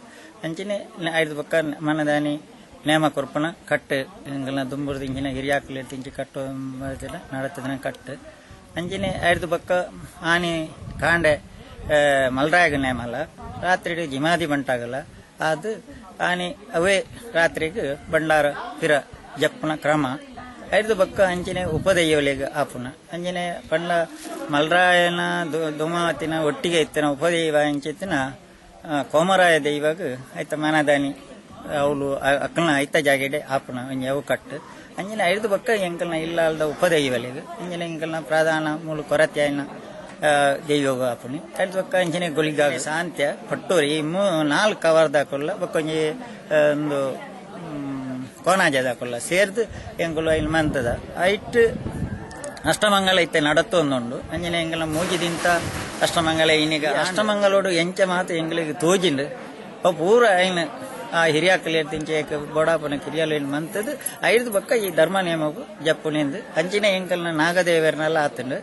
Speaker 12: ಅಂಚಿನ 5 ಪಕ್ಕ ಮನದಾನಿ ನೇಮ ಕೊರ್ಪಣ ಕಟ್ಟು ಹಿಂಗೆಲ್ಲ ದುಂಬುರ್ದು ಇಂಜಿನ ಹಿರಿಯಾಕಲು ತಿಂಚಿ ಕಟ್ಟು ನಡತದನ ಕಟ್ಟು ಅಂಚಿನ 5 ಪಕ್ಕ ಆನೆ ಕಾಂಡೆ ಮಲರಾಯಗ ನೇಮಲ್ಲ ರಾತ್ರಿ ಜಿಮಾದಿ ಬಂಟಾಗಲ್ಲ ಅದು ಆನೆ ಅವೇ ರಾತ್ರಿಗೆ ಭಂಡಾರ ಪಿರ ಜಪ್ಪನ ಕ್ರಮ 5 ಪಕ್ಕ ಅಂಚನೆ ಉಪದೈವಲೆಗ ಆಪುನ ಅಂಜನೆ ಪಂಡ ಮಲರಾಯನ ದುಮಾವತಿನ ಒಟ್ಟಿಗೆ ಇತ್ತನ ಉಪದೈವ ಅಂಚಿತ್ತಿನ ಕೋಮರಾಯ ದೈವಾಗ ಆಯ್ತ ಮನದಾನಿ ಅವಳು ಅಕ್ಕಲ್ನ ಐತ ಜಾಗೆಡೆ ಆಪನ ಒಂಜಿ ಅವು ಕಟ್ಟು ಅಂಜಿನ ಐದು ಬಕ್ಕ ಎಂಕಲ್ನ ಇಲ್ಲಾಲ್ದ ಉಪದೈವಲಿಗೆ ಇಂಜಿನ ಎಂಕಲ್ನ ಪ್ರಧಾನ ಮೂಲ ಕೊರತೆ ಆಯ್ನ ದೈವೋಗ ಆಪುನಿ ಐದು ಬಕ್ಕ ಅಂಚಿನ ಗೊಲಿಗಾಗ ಸಾಂತ್ಯ ಪಟ್ಟೂರಿ 4 ಕವರ್ದಾಕೊಲ್ಲ ಬಕ್ಕೊಂಜಿ ಒಂದು ಕೋನಾಜದಾಕೊಲ್ಲ ಸೇರ್ದು ಎಂಕುಲು ಐನ್ ಮಂತದ ಐಟ್ ಅಷ್ಟಮಂಗಲ ಇತ್ತೆ ನಡತ್ತೊಂದುಂಡು ಅಂಜನೆ ಎಂಗಲ ಮೂಜಿದಿಂತ ಅಷ್ಟಮಂಗಲ ಇನ್ನೀಗ ಅಷ್ಟಮಂಗಲೋಡು ಎಂಚ ಮಾತು ಎಂಗಳಿಗೆ ತೋಜಿಂಡು ಅವು ಪೂರ ಐನ್ ಆ ಹಿರಿಯ ಕಲಿಯರ್ತಿಂಚೆ ಬೋಡಾಪನ ಕಿರಿಯಲು ಏನು ಮಂತದ್ದು ಐದು ಬಕ್ಕ ಈ ಧರ್ಮ ನೇಮವು ಜಪ್ಪುನಿಂದು ಅಂಚಿನ ಎಂಕಲ್ನ ನಾಗದೇವರನ್ನೆಲ್ಲ ಆತಂಡು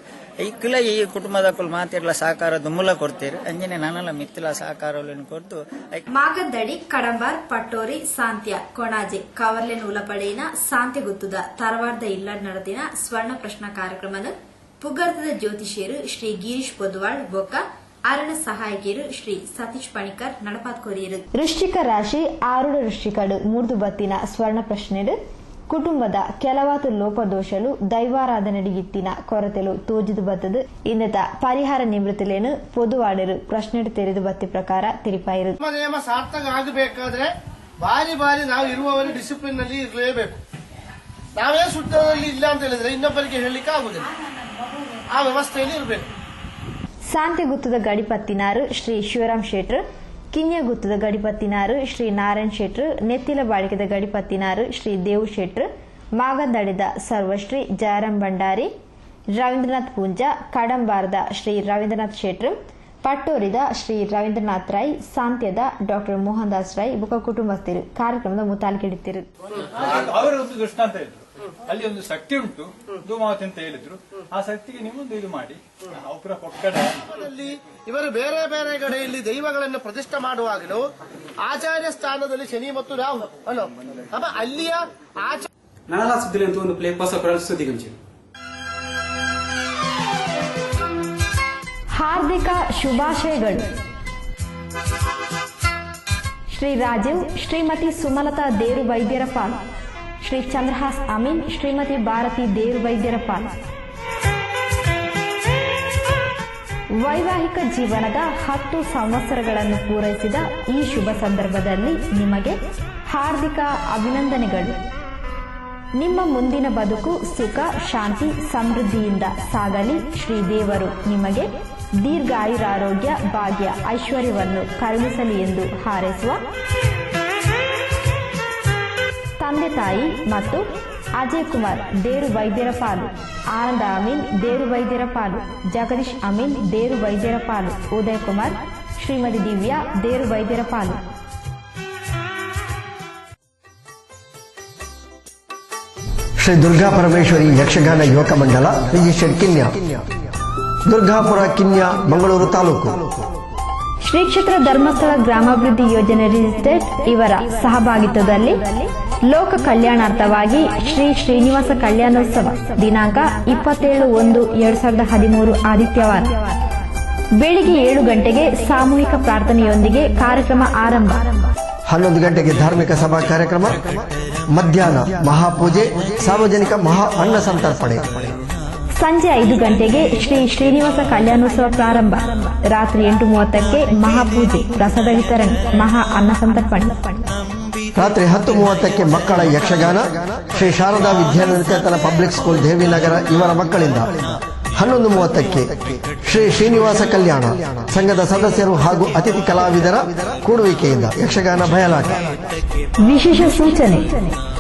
Speaker 12: ಇಕ್ಕಲ ಈ ಕುಟುಂಬದಕ್ಕೂ ಮಾತಿರ್ಲ ಸಹಕಾರ ದುಮ್ಮಲ ಕೊಡ್ತೀರಿ ಅಂಜನೆ ನಾನೆಲ್ಲ ಮಿತ್ತಿಲ ಸಹಕಾರಗಳನ್ನು ಕೊಡ್ತು
Speaker 3: ಮಾಗದ್ದಡಿ ಕಡಂಬಾರ್ ಪಟ್ಟೋರಿ ಸಾಂತ್ಯ ಕೊಣಾಜೆ ಕವರ್ಲೆನ್ ಉಲಪಡೆಯಿನ ಸಾಂತ್ಯ ಗುತ್ತುದ ತರವಾರ್ದ ಇಲ್ಲಡ್ ನಡೆದಿನ ಸ್ವರ್ಣ ಪ್ರಶ್ನ ಕಾರ್ಯಕ್ರಮನು ಪುಗರ್ತದ ಜ್ಯೋತಿಷಿಯರು ಶ್ರೀ ಗಿರೀಶ್ ಪೊದ್ವಾಳ್ ಬೊಕ್ಕ ಅರಣ ಸಹಾಯಕಿಯರು ಶ್ರೀ ಸತೀಶ್ ಪಣಿಕರ್ ನಡಪಾತ್ ಕೊರಿಯರು
Speaker 5: ವೃಶ್ಚಿಕ ರಾಶಿ ಆರುಡ ವೃಶ್ಚಿಕಡು ಮೂರ್ದು ಬತ್ತಿನ ಸ್ವರ್ಣ ಪ್ರಶ್ನೆಡು ಕುಟುಂಬದ ಕೆಲವಾತು ಲೋಪದೋಷಲು ದೈವಾರಾಧನೆಡಿಗಿತ್ತಿನ ಕೊರತೆಲು ತೋಜಿದು ಬತ್ತದು ಇನ್ನತ ಪರಿಹಾರ ನಿವೃತ್ತಿಲೇನು ಪೊದುವಾಡರು ಪ್ರಶ್ನೆಡು ತೆರೆದು ಬತ್ತಿ ಪ್ರಕಾರ ತಿರುಪಾಯಿರು
Speaker 13: ನಿಯಮ ಸಾರ್ಥಕ ಆಗಬೇಕಾದ್ರೆ ಬಾರಿ ಬಾರಿ ನಾವು ಇರುವವರು ಡಿಸಿಪ್ಲಿನ್ ನಲ್ಲಿ ಇರಲೇಬೇಕು. ನಾವೇ ಶುದ್ಧದಲ್ಲಿ ಇಲ್ಲ ಅಂತ ಹೇಳಿದ್ರೆ ಇನ್ನೊಬ್ಬರಿಗೆ ಹೇಳಲಿಕ್ಕೆ ಆಗುದಿಲ್ಲ. ಆ ವ್ಯವಸ್ಥೆಯಲ್ಲಿ ಇರಬೇಕು.
Speaker 5: ಸಾಂತ್ಯ ಗುತ್ತದ ಗಡಿಪತ್ತಿನಾರು ಶ್ರೀ ಶಿವರಾಮ್ ಶೆಟ್ರ್, ಕಿನ್ಯ ಗುತ್ತದ ಗಡಿಪತ್ತಿನಾರು ಶ್ರೀ ನಾರಾಯಣ್ ಶೆಟ್ರ್, ನೆತ್ತಿಲ ಬಾಳಿಕೆದ ಗಡಿಪತ್ತಿನಾರು ಶ್ರೀ ದೇವು ಶೆಟ್ರ್, ಮಾಗದಡಿದ ಸರ್ವಶ್ರೀ ಜಯರಾಮ್ ಭಂಡಾರಿ, ರವೀಂದ್ರನಾಥ್ ಪೂಂಜಾ, ಕಡಂಬಾರದ ಶ್ರೀ ರವೀಂದ್ರನಾಥ್ ಶೆಟ್ರ್, ಪಟ್ಟೋರಿದ ಶ್ರೀ ರವೀಂದ್ರನಾಥ್ ರೈ, ಸಾಂತ್ಯದ ಡಾಕ್ಟರ್ ಮೋಹನ್ ದಾಸ್ ರೈ ಬುಕ ಕುಟುಂಬಸ್ಥರು ಕಾರ್ಯಕ್ರಮದ ಮುತಾಲಿಕೆಡಿದ್ದರು.
Speaker 14: ಅವರ ಒಂದು ದೃಷ್ಟಾಂತ ಇದ್ರು, ಅಲ್ಲಿ ಒಂದು ಶಕ್ತಿ ಉಂಟು ಧೂಮಾವತಿ ಅಂತ ಹೇಳಿದ್ರು. ಆ ಶಕ್ತಿಗೆ ನಿಮ್ಮೊಂದು ಇದು ಮಾಡಿ
Speaker 13: ಇವರು ಬೇರೆ ಬೇರೆ ಕಡೆಯಲ್ಲಿ ದೈವಗಳನ್ನು ಪ್ರತಿಷ್ಠೆ ಮಾಡುವಾಗಲೂ ಆಚಾರ್ಯ ಸ್ಥಾನದಲ್ಲಿ ಶನಿ ಮತ್ತು ರಾಹು ಅಲ್ಲೋ ಅಪ್ಪ ಅಲ್ಲಿಯ
Speaker 2: ನನ್ನಲ್ಲ ಸುದ್ದಿಲಿ ಅಂತ ಒಂದು ಪ್ಲೇ ಹೊಸ ಕೊರಲ್ ಸುದ್ದಿಗಂಚು.
Speaker 5: ಹಾರ್ದಿಕ ಶುಭಾಶಯಗಳು. ಶ್ರೀ ರಾಜೀವ್ ಶ್ರೀಮತಿ ಸುಮಲತಾ ದೇರು ವೈದ್ಯರ ಪಾಲ್, ಶ್ರೀ ಚಂದ್ರಹಾಸ್ ಅಮೀನ್ ಶ್ರೀಮತಿ ಭಾರತಿ ದೇರು ವೈದ್ಯರ ಪಾಲ್. ವೈವಾಹಿಕ ಜೀವನದ 10 ಸಂವತ್ಸರಗಳನ್ನು ಪೂರೈಸಿದ ಈ ಶುಭ ಸಂದರ್ಭದಲ್ಲಿ ನಿಮಗೆ ಹಾರ್ದಿಕ ಅಭಿನಂದನೆಗಳು. ನಿಮ್ಮ ಮುಂದಿನ ಬದುಕು ಸುಖ ಶಾಂತಿ ಸಮೃದ್ಧಿಯಿಂದ ಸಾಗಲಿ. ಶ್ರೀದೇವರು ನಿಮಗೆ ದೀರ್ಘಾಯುರಾರೋಗ್ಯ ಭಾಗ್ಯ ಐಶ್ವರ್ಯವನ್ನು ಕರುಣಿಸಲಿ ಎಂದು ಹಾರೈಸುವ ತಂದೆ ತಾಯಿ ಮತ್ತು ಅಜಯ್ ಕುಮಾರ್ ದೇರು ವೈದ್ಯರ ಪಾಲು, ಆನಂದ ಅಮೀನ್ ದೇರು ವೈದ್ಯರ ಪಾಲು, ಜಗದೀಶ್ ಅಮೀನ್ ದೇರು ವೈದ್ಯರ ಪಾಲು, ಉದಯ್ ಕುಮಾರ್ ಶ್ರೀಮತಿ ದಿವ್ಯಾ ದೇರು ವೈದ್ಯರ ಪಾಲು.
Speaker 15: ಶ್ರೀ ದುರ್ಗಾ ಪರಮೇಶ್ವರಿ ಯಕ್ಷಗಾನ ಯುವಕ ಮಂಡಲ ರಿಜಿಸ್ಟರ್ಡ್ ಕಿನ್ಯ, ದುರ್ಗಾಪುರ ಕಿನ್ಯ, ಮಂಗಳೂರು ತಾಲೂಕು.
Speaker 5: ಶ್ರೀ ಕ್ಷೇತ್ರ ಧರ್ಮಸ್ಥಳ ಗ್ರಾಮಾಭಿವೃದ್ಧಿ ಯೋಜನೆ ರಿಜಿಸ್ಟರ್ಡ್ ಇವರ ಸಹಭಾಗಿತ್ವದಲ್ಲಿ ಲೋಕ ಕಲ್ಯಾಣಾರ್ಥವಾಗಿ ಶ್ರೀ ಶ್ರೀನಿವಾಸ ಕಲ್ಯಾಣೋತ್ಸವ ದಿನಾಂಕ 27/1/2013 ಆದಿತ್ಯವಾರ ಬೆಳಿಗ್ಗೆ 7 ಗಂಟೆಗೆ ಸಾಮೂಹಿಕ ಪ್ರಾರ್ಥನೆಯೊಂದಿಗೆ ಕಾರ್ಯಕ್ರಮ ಆರಂಭ.
Speaker 15: 11 ಗಂಟೆಗೆ ಧಾರ್ಮಿಕ ಸಭಾ ಕಾರ್ಯಕ್ರಮ, ಮಧ್ಯಾಹ್ನ ಮಹಾಪೂಜೆ, ಸಾರ್ವಜನಿಕ ಮಹಾ ಅನ್ನ ಸಂತರ್ಪಣೆ.
Speaker 5: ಸಂಜೆ 5 ಗಂಟೆಗೆ ಶ್ರೀ ಶ್ರೀನಿವಾಸ ಕಲ್ಯಾಣೋತ್ಸವ ಪ್ರಾರಂಭ. ರಾತ್ರಿ 8:30ಕ್ಕೆ ಮಹಾಪೂಜೆ, ಪ್ರಸಾದ ವಿತರಣೆ, ಮಹಾ ಅನ್ನ ಸಂತರ್ಪಣೆ.
Speaker 15: ರಾತ್ರಿ 10:30ಕ್ಕೆ ಮಕ್ಕಳ ಯಕ್ಷಗಾನ ಶ್ರೀ ಶಾರದಾ ವಿದ್ಯಾನಿಕೇತನ ಪಬ್ಲಿಕ್ ಸ್ಕೂಲ್ ದೇವಿನಗರ ಇವರ ಮಕ್ಕಳಿಂದ. 11:30ಕ್ಕೆ ಶ್ರೀ ಶ್ರೀನಿವಾಸ ಕಲ್ಯಾಣ ಸಂಘದ ಸದಸ್ಯರು ಹಾಗೂ ಅತಿಥಿ ಕಲಾವಿದರ ಕೂಡುವಿಕೆಯಿಂದ ಯಕ್ಷಗಾನ ಬಯಲಾಟ.
Speaker 5: ವಿಶೇಷ ಸೂಚನೆ: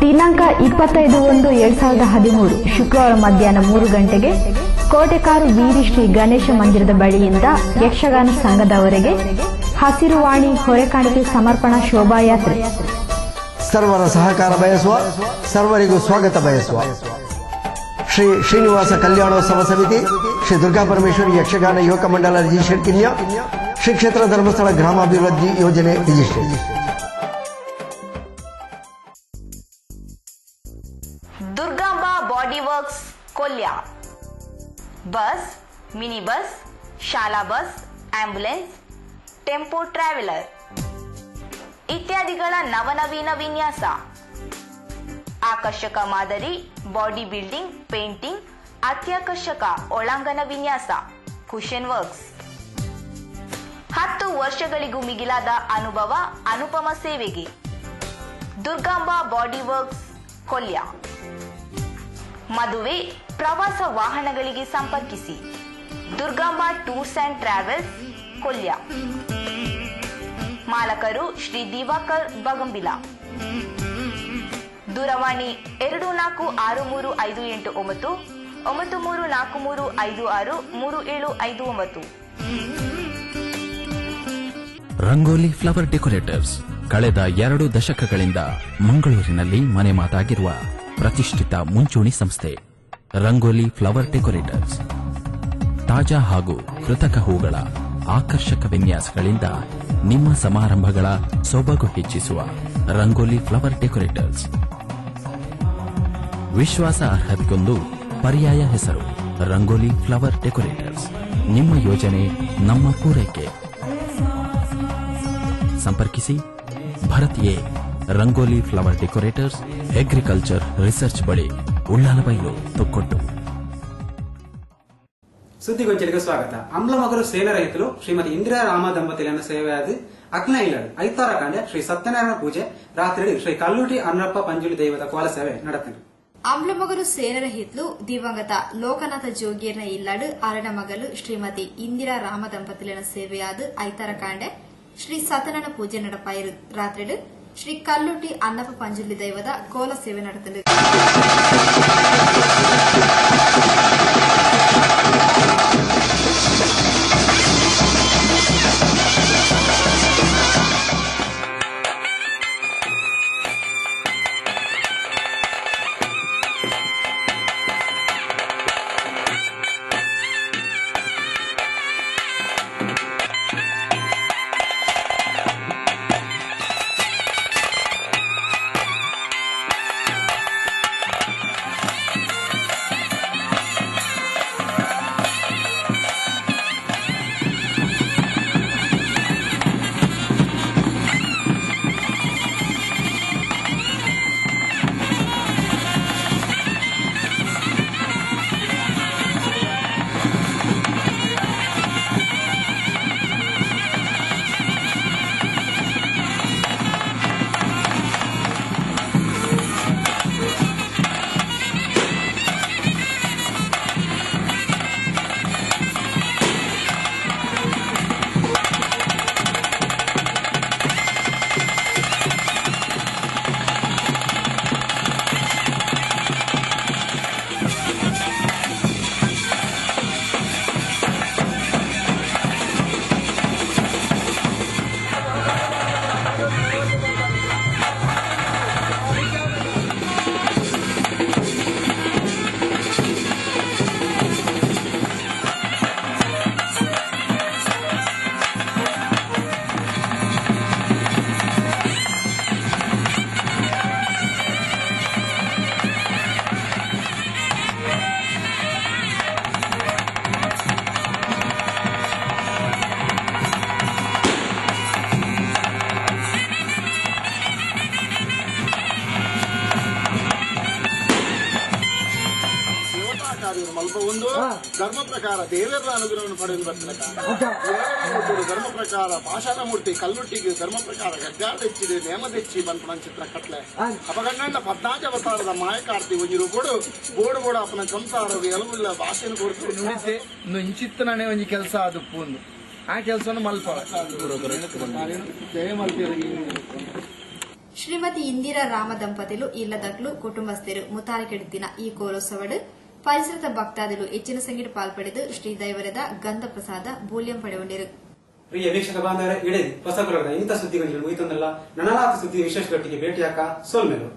Speaker 5: ದಿನಾಂಕ 25/1/2013 ಶುಕ್ರವಾರ ಮಧ್ಯಾಹ್ನ 3 ಗಂಟೆಗೆ ಕೋಟೆಕಾರು ವೀರಿ ಶ್ರೀ ಗಣೇಶ ಮಂದಿರದ ಬಳಿಯಿಂದ ಯಕ್ಷಗಾನ ಸಂಘದವರೆಗೆ ಹಸಿರುವಾಣಿ ಹೊರೆಕಾಣಿಕೆ ಸಮರ್ಪಣಾ ಶೋಭಾಯಾತ್ರೆ.
Speaker 15: ಸರ್ವರ ಸಹಕಾರ ಬಯಸುವ, ಸರ್ವರಿಗೂ ಸ್ವಾಗತ ಬಯಸುವ ಶ್ರೀ ಶ್ರೀನಿವಾಸ ಕಲ್ಯಾಣೋತ್ಸವ ಸಮಿತಿ, ಶ್ರೀ ದುರ್ಗಾ ಪರಮೇಶ್ವರಿ ಯಕ್ಷಗಾನ ಯುವಕ ಮಂಡಲ ರಿಜಿಸ್ಟರ್ಡ್ ಕಿನ್ಯ, ಶ್ರೀ ಕ್ಷೇತ್ರ ಧರ್ಮಸ್ಥಳ ಗ್ರಾಮಾಭಿವೃದ್ಧಿ ಯೋಜನೆ registered.
Speaker 16: Durgamba body works Kolya. Bus, mini bus, ಶಾಲಾ ಬಸ್, ಆಂಬ್ಯುಲೆನ್ಸ್, ಟೆಂಪೋ ಟ್ರಾವೆಲರ್ ಇತ್ಯಾದಿಗಳ ನವನವೀನ ವಿನ್ಯಾಸ, ಆಕರ್ಷಕ ಮಾದರಿ, ಬಾಡಿ ಬಿಲ್ಡಿಂಗ್, ಪೇಂಟಿಂಗ್, ಅತ್ಯಾಕರ್ಷಕ ಒಳಾಂಗಣ ವಿನ್ಯಾಸ, ಕುಶನ್ ವರ್ಕ್ಸ್. 10 ವರ್ಷಗಳಿಗೂ ಮಿಗಿಲಾದ ಅನುಭವ, ಅನುಪಮ ಸೇವೆಗೆ ದುರ್ಗಾಂಬ ಬಾಡಿ ವರ್ಕ್ಸ್ ಕೊಲ್ಯ. ಮದುವೆ ಪ್ರವಾಸ ವಾಹನಗಳಿಗೆ ಸಂಪರ್ಕಿಸಿ Durgamba tours and travels Kolya. ಮಾಲಕರು ಶ್ರೀ ದಿವಾಕರ್ ಬಗಂಬಿಲ. ದೂರವಾಣಿ 246358 9343563759.
Speaker 17: ರಂಗೋಲಿ ಫ್ಲವರ್ ಡೆಕೋರೇಟರ್ಸ್ ಕಳೆದ 2 ದಶಕಗಳಿಂದ ಮಂಗಳೂರಿನಲ್ಲಿ ಮನೆ ಮಾತಾಗಿರುವ ಪ್ರತಿಷ್ಠಿತ ಮುಂಚೂಣಿ ಸಂಸ್ಥೆ. ರಂಗೋಲಿ ಫ್ಲವರ್ ಡೆಕೋರೇಟರ್ಸ್ ತಾಜಾ ಹಾಗೂ ಕೃತಕ ಹೂಗಳ ಆಕರ್ಷಕ ವಿನ್ಯಾಸಗಳಿಂದ ನಿಮ್ಮ ಸಮಾರಂಭಗಳ ಸೊಬಗು ಹೆಚ್ಚಿಸುವ ರಂಗೋಲಿ ಫ್ಲವರ್ ಡೆಕೋರೇಟರ್ಸ್. ವಿಶ್ವಾಸ ಅರ್ಹತೆಗೊಂದು ಪರ್ಯಾಯ ಹೆಸರು ರಂಗೋಲಿ ಫ್ಲವರ್ ಡೆಕೋರೇಟರ್ಸ್. ನಿಮ್ಮ ಯೋಜನೆ ನಮ್ಮ ಪೂರೈಕೆ. ಸಂಪರ್ಕಿಸಿ Bharatiya Rangoli flower decorators, agriculture research ಬಳಿ, ಉಳ್ಳಾಲಬೈಲು, ತೊಕ್ಕೊಟ್ಟು.
Speaker 2: ಸುದ್ದಿಗೊಂಚಲಿಗೆ ಸ್ವಾಗತ. ಅಂಬ್ಲಮಗರು ಸೇನರಹಿತಲು ಶ್ರೀಮತಿ ಇಂದಿರಾ ರಾಮ ದಂಪತಿಗಳನ್ನು ಸೇವೆಯಾದ ಅಕ್ನ ಇಲ್ಲಡು ಐತಾರ ಕಾಂಡೆ ಶ್ರೀ ಸತ್ಯನಾರಾಯಣ ಪೂಜೆ ರಾತ್ರಿ ಶ್ರೀ ಕಲ್ಲೂಟಿ ಅನ್ನಪ್ಪ ಪಂಜುಲಿ ದೈವದ ಕೋಲ ಸೇವೆ ನಡೆದರು.
Speaker 3: ಅಂಬ್ಲಮಗರು ಸೇನರ ಹಿತ್ಲು ದಿವಂಗತ ಲೋಕನಾಥ ಜೋಗಿಯರ್ನ ಇಲ್ಲಡು ಅರಡ ಮಗಲು ಶ್ರೀಮತಿ ಇಂದಿರಾ ರಾಮ ದಂಪತಿಲಿನ ಸೇವೆಯಾದ ಐತಾರ ಕಾಂಡೆ ಶ್ರೀ ಸತ್ಯನಾರಾಯಣ ಪೂಜೆ ನಡಪಾಯಿರು. ರಾತ್ರಿ ಶ್ರೀ ಕಲ್ಲುಟಿ ಅನ್ನಪ್ಪ ಪಂಜುಲಿ ದೈವದ ಕೋಲ ಸೇವೆ ನಡೆದರು.
Speaker 13: ಧರ್ಮ ಪ್ರಕಾರ ದೇವರ ಅನುಗ್ರಹವನ್ನು ಪಡೆದು ಬರ್ತದೆ. ಧರ್ಮ ಪ್ರಕಾರ ಪಾಷಾಣಮೂರ್ತಿ ಕಲ್ಲುಟ್ಟಿಗೆ ಧರ್ಮ ಪ್ರಕಾರ ಗಡ್ಡಾಡ ಹೆಚ್ಚಿದೆ ನೇಮದೆಚ್ಚಿ ಬಂದ ಚಿತ್ರ ಕಟ್ಲೆ ಅಪಗಂಡ 14 ಅವತಾರದ ಮಾಯಕಾರ್ತಿ ಒಂಜಿರು ಬೋಡು ಬೋಡು ಬೋಡು ಅಪ್ಪನ ಸಂಸಾರ ಎಲ್ಲುಲ್ಲ ಭಾಷೆಯನ್ನು ಕೊಡ್ತು ನುಡಿತೆ ಇಂಚಿತ್ತನೇ ಒಂಜಿ ಕೆಲಸ ಅದು ಪೂಂದು ಆ ಕೆಲಸವನ್ನು ಮಲ್ಪ ಜಯ ಮಲ್ಪಿ.
Speaker 3: ಶ್ರೀಮತಿ ಇಂದಿರಾ ರಾಮ ದಂಪತಿಲು ಇಲ್ಲದಕ್ಲು ಕುಟುಂಬಸ್ಥರು ಮುತಾರಿಕೆಡಿತಿನ ಈ ಕೋಲೋತ್ಸವಡು ಪರಿಸರದ ಭಕ್ತಾದಿಗಳು ಹೆಚ್ಚಿನ ಸಂಖ್ಯೆಯಲ್ಲಿ ಪಾಲ್ಪಡೆದು ಶ್ರೀ ದೈವರದ ಗಂಧ ಪ್ರಸಾದ ಬೂಲ್ಯಂ ಪಡೆಗೊಂಡಿರು.
Speaker 2: ಪ್ರಿಯ ವೀಕ್ಷಕ ಬಾಂಧವರೇ, ಇಡೀ ಹೊಸ ಇಂಥ ಸುದ್ದಿಗಳು ಮುಗಿತಂದಲ್ಲ. ನನಲಾದ ಸುದ್ದಿ ವಿಶೇಷ ಗಟ್ಟಿಗೆ ಭೇಟಿಯಾಕ ಸೋಲ್ಮೇಲು.